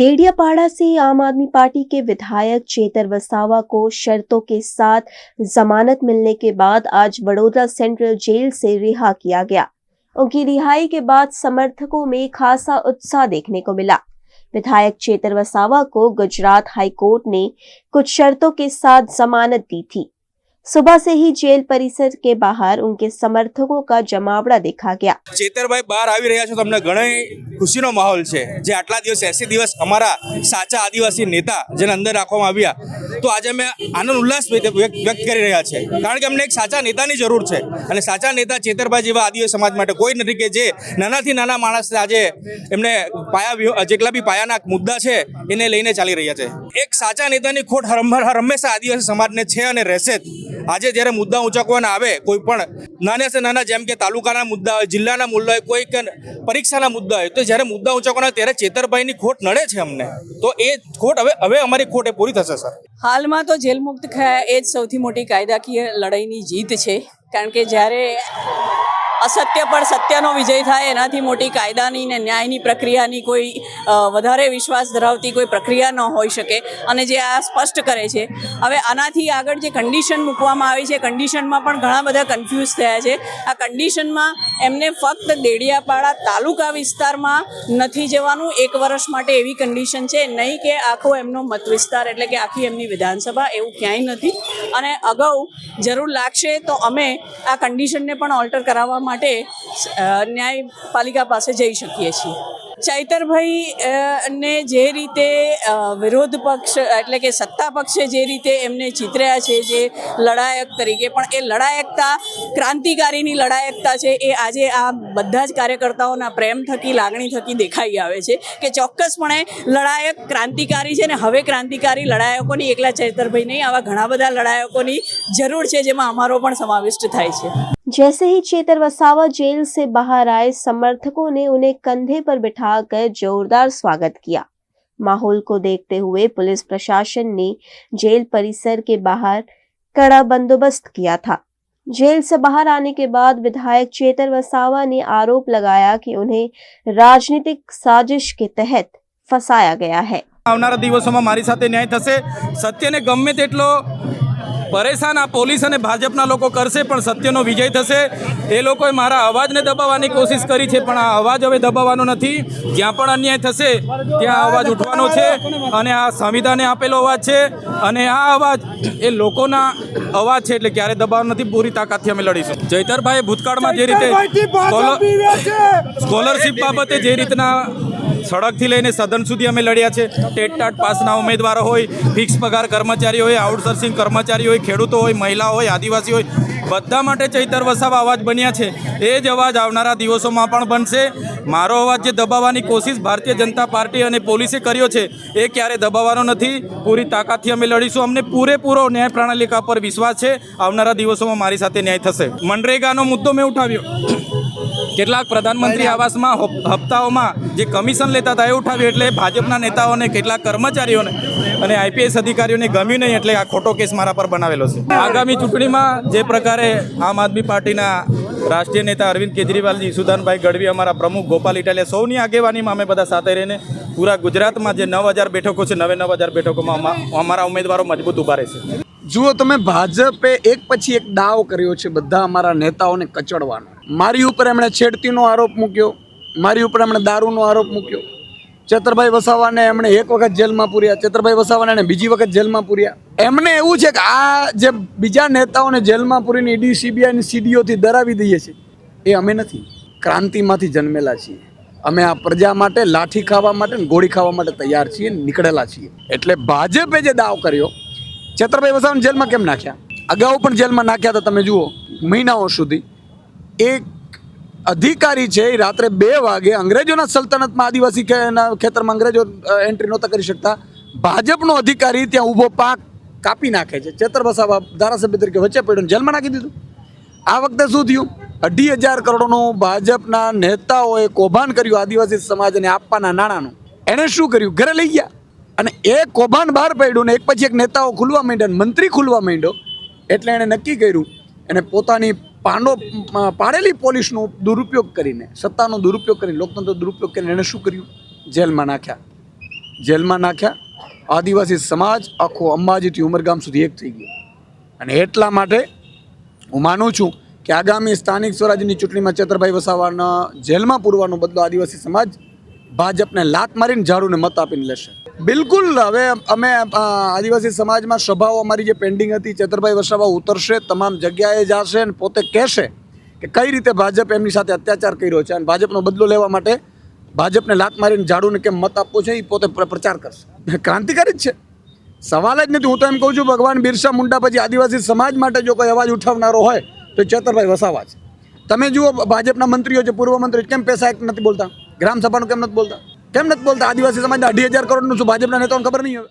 देडियापाड़ा से आम आदमी पार्टी के विधायक चेतर वसावा को शर्तों के साथ जमानत मिलने के बाद आज वडोदरा सेंट्रल जेल से रिहा किया गया। उनकी रिहाई के बाद समर्थकों में खासा उत्साह देखने को मिला। विधायक चेतर वसावा को गुजरात हाई कोर्ट ने कुछ शर्तों के साथ जमानत दी थी। सुबह से ही जेल परिसर के बाहर उनके समर्थकों का जमावड़ा देखा गया। ચેતરભાઈ બહાર આવી રહ્યા છે તો અમને ઘણી ખુશીનો માહોલ છે જે આટલા દિવસ 80 દિવસ અમારા સાચા આદિવાસી નેતા જેને અંદર રાખવામાં આવ્યા તો આજે અમે આનંદ ઉલ્લાસ વ્યક્ત કરી રહ્યા છે કારણ કે અમને એક સાચા નેતાની જરૂર છે અને સાચા નેતા ચેતરભાઈ જેવા આદિવાસી સમાજ માટે કોઈ નથી કે જે નાનાથી નાના માણસ આજે એમને પાયા જેટલા બી પાયાના મુદ્દા છે એને લઈને ચાલી રહ્યા છે। એક સાચા નેતાની ખોટ હંમેશા આદિવાસી સમાજને છે અને રહેશે જ। આજે જ્યારે મુદ્દા ઉંચકવાના આવે કોઈ પણ નાના સે નાના જેમ કે તાલુકાના મુદ્દા હોય જિલ્લાના મુદ્દા હોય કોઈ કે પરીક્ષાના મુદ્દા હોય તો જ્યારે મુદ્દા ઉંચકવાના ત્યારે ચેતરભાઈની ખોટ નડે છે અમને તો એ ખોટ હવે અમારી ખોટ એ પૂરી થશે સર। હાલમાં તો જેલ મુક્ત થયા એ જ સૌથી મોટી કાયદાકીય લડાઈની જીત છે કારણ કે જ્યારે અસત્ય પર સત્યનો વિજય થાય એનાથી મોટી કાયદાની ને ન્યાયની પ્રક્રિયાની કોઈ વધારે વિશ્વાસ ધરાવતી કોઈ પ્રક્રિયા ન હોઈ શકે અને જે આ સ્પષ્ટ કરે છે। હવે આનાથી આગળ જે કન્ડિશન મૂકવામાં આવી છે કન્ડિશનમાં પણ ઘણા બધા કન્ફ્યુઝ થયા છે। આ કન્ડિશનમાં એમને ફક્ત દેડિયાપાડા તાલુકા વિસ્તારમાં નથી જવાનું 1 વર્ષ માટે એવી કન્ડિશન છે, નહીં કે આખો એમનો મત વિસ્તાર એટલે કે આખી એમની વિધાનસભા એવું ક્યાંય નથી અને અગાઉ જરૂર લાગશે તો અમે આ કન્ડિશનને પણ ઓલ્ટર કરાવવા માટે ન્યાયપાલિકા પાસે જઈ શકીએ છીએ। ચૈતરભાઈ ને જે રીતે વિરોધ પક્ષ એટલે કે સત્તા પક્ષે જે રીતે એમને ચિતર્યા છે જે લડાયક તરીકે પણ એ લડાયકતા ક્રાંતિકારીની લડાયકતા છે એ આજે આ બધા જ કાર્યકર્તાઓના પ્રેમ થકી લાગણી થકી દેખાઈ આવે છે કે ચોક્કસપણે લડાયક ક્રાંતિકારી છે ને હવે ક્રાંતિકારી લડાયકોની એકલા ચૈતરભાઈ નહીં આવા ઘણા બધા લડાયકોની જરૂર છે જેમાં અમારો પણ સમાવિષ્ટ થાય છે। जैसे ही चेतर वसावा जेल से बाहर आए समर्थकों ने उन्हें कंधे पर बिठाकर जोरदार स्वागत किया। माहौल को देखते हुए पुलिस प्रशासन ने जेल परिसर के बाहर कड़ा बंदोबस्त किया था। जेल से बाहर आने के बाद विधायक चेतर वसावा ने आरोप लगाया कि उन्हें राजनीतिक साजिश के तहत फंसाया गया है। આવનારા દિવસોમાં મારી સાથે ન્યાય થશે। સત્યને ગમે તેટલો પરેશાન આ પોલીસ અને ભાજપના લોકો કરશે પણ સત્યનો વિજય થશે। એ લોકોએ મારા અવાજને દબાવવાની કોશિશ કરી છે પણ આ અવાજ હવે દબાવવાનો નથી। જ્યાં પણ અન્યાય થશે ત્યાં અવાજ ઉઠવાનો છે અને આ સંવિધાને આપેલો અવાજ છે અને આ અવાજ એ લોકોના અવાજ છે એટલે ક્યારે દબાવવાનો નથી। પૂરી તાકાતથી અમે લડીશું। ચૈતરભાઈ ભૂતકાળમાં જે રીતે સ્કોલરશિપ બાબતે જે રીતના સડકથી લઈને સદન સુધી અમે લડ્યા છે, ટેટ પાસના ઉમેદવારો હોય, ફિક્સ પગાર કર્મચારીઓ હોય, આઉટસોર્સિંગ કર્મચારીઓ હોય, ખેડૂતો હોય, મહિલાઓ હોય, આદિવાસી હોય, બધા માટે ચૈતર વસાવા અવાજ બન્યા છે। એ જ અવાજ આવનારા દિવસોમાં પણ બનશે। મારો અવાજ જે દબાવવાની કોશિશ ભારતીય જનતા પાર્ટી અને પોલીસે કર્યો છે એ ક્યારે દબાવવાનો નથી। પૂરી તાકાતથી અમે લડીશું। અમને પૂરેપૂરો ન્યાય પ્રણાલિકા પર વિશ્વાસ છે। આવનારા દિવસોમાં મારી સાથે ન્યાય થશે। મનરેગાનો મુદ્દો મેં ઉઠાવ્યો, કેટલાક પ્રધાનમંત્રી આવાસમાં હપ્તાઓમાં જે કમિશન લેતા હતા એ ઉઠાવ્યું એટલે ભાજપના નેતાઓને કેટલાક કર્મચારીઓને અને આઈપીએસ અધિકારીઓને ગમ્યું નહીં એટલે આ ખોટો કેસ મારા પર બનાવેલો છે। આગામી ચૂંટણીમાં જે પ્રકારે આમ આદમી પાર્ટીના રાષ્ટ્રીય નેતા અરવિંદ કેજરીવાલજી, સુદાનભાઈ ગઢવી, અમારા પ્રમુખ ગોપાલ ઇટાલિયા સૌની આગેવાનીમાં અમે બધા સાથે રહીને પૂરા ગુજરાતમાં જે 9000 બેઠકો છે 9000 બેઠકોમાં અમારા ઉમેદવારો મજબૂત ઉભા રહેશે। જુઓ તમે, ભાજપે એક પછી એક દાવ કર્યો છે બધા અમારા નેતાઓને કચડવાનો। મારી ઉપર એમણે છેડતીનો આરોપ મૂક્યો, મારી ઉપર એમણે દારૂનો આરોપ મૂક્યો। ચેતરભાઈ વસાવાને એમણે એક વખત જેલમાં પૂર્યા, ચેતરભાઈ વસાવાને એણે બીજી વખત જેલમાં પૂર્યા। એમને એવું છે કે આ જે બીજા નેતાઓને જેલમાં પૂરીને ઈડી, સીબીઆઈની સીડીઓથી ડરાવી દઈએ છીએ એ અમે નથી। ક્રાંતિમાંથી જન્મેલા છીએ અમે। આ પ્રજા માટે લાઠી ખાવા માટે ગોળી ખાવા માટે તૈયાર છીએ, નીકળેલા છીએ। એટલે ભાજપે જે દાવ કર્યો, ચેતરભાઈ વસાવાને જેલમાં કેમ નાખ્યા? અગાઉ પણ જેલમાં નાખ્યા હતા। તમે જુઓ, મહિનાઓ સુધી એક અધિકારી છે એ રાત્રે 2 વાગે અંગ્રેજોના સલ્તનતમાં આદિવાસી ખેતરમાં અંગ્રેજો એન્ટ્રી નહોતા કરી શકતા, ભાજપનો અધિકારી ત્યાં ઊભો પાક કાપી નાખે છે। ચેતર વસાવા ધારાસભ્ય તરીકે વચ્ચે પડ્યો જેલમાં નાખી દીધું। આ વખતે શું થયું? 2,500 કરોડનું ભાજપના નેતાઓએ કૌભાંડ કર્યું આદિવાસી સમાજને આપવાના નાણાંનું। એણે શું કર્યું? ઘરે લઈ ગયા અને એ કૌભાંડ બહાર પડ્યું ને એક પછી એક નેતાઓ ખુલવા માંડ્યા, મંત્રી ખુલવા માંડ્યો। એટલે એણે નક્કી કર્યું, એને પોતાની પાડેલી પોલીસનો દુરુપયોગ કરીને, સત્તાનો દુરુપયોગ કરીને, લોકતંત્ર દુરુપયોગ કરીને એણે શું કર્યું? જેલમાં નાખ્યા। જેલમાં નાખ્યા. આદિવાસી સમાજ આખો અંબાજીથી ઉમરગામ સુધી એક થઈ ગયો. અને એટલા માટે હું માનું છું કે આગામી સ્થાનિક સ્વરાજ્યની ચૂંટણીમાં ચેતરભાઈ વસાવાના જેલમાં પૂરવાનો બદલો આદિવાસી સમાજ ભાજપને લાત મારીને ઝાડુને મત આપીને લેશે. બિલકુલ. હવે અમે આદિવાસી સમાજમાં સભાઓ અમારી જે પેન્ડિંગ હતી, ચેતરભાઈ વસાવા ઉતરશે, તમામ જગ્યાએ જશે અને પોતે કહેશે કે કઈ રીતે ભાજપ એમની સાથે અત્યાચાર કર્યો છે અને ભાજપનો બદલો લેવા માટે ભાજપને લાત મારીને ઝાડુને કેમ મત આપવો છે એ પોતે પ્રચાર કરશે. ક્રાંતિકારી જ છે, સવાલ જ નથી. હું તો એમ કહું છું, ભગવાન બિરસા મુંડા પછી આદિવાસી સમાજ માટે જો કોઈ અવાજ ઉઠાવનારો હોય તો ચેતરભાઈ વસાવા છે. તમે જુઓ ભાજપના મંત્રીઓ છે, પૂર્વ મંત્રી, કેમ પૈસા એક નથી બોલતા? ગ્રામ સભાનું કેમ નથી બોલતા? આદિવાસી સમાજના 2,500 કરોડનું શું ભાજપના નેતાઓને ખબર નહીં હવે?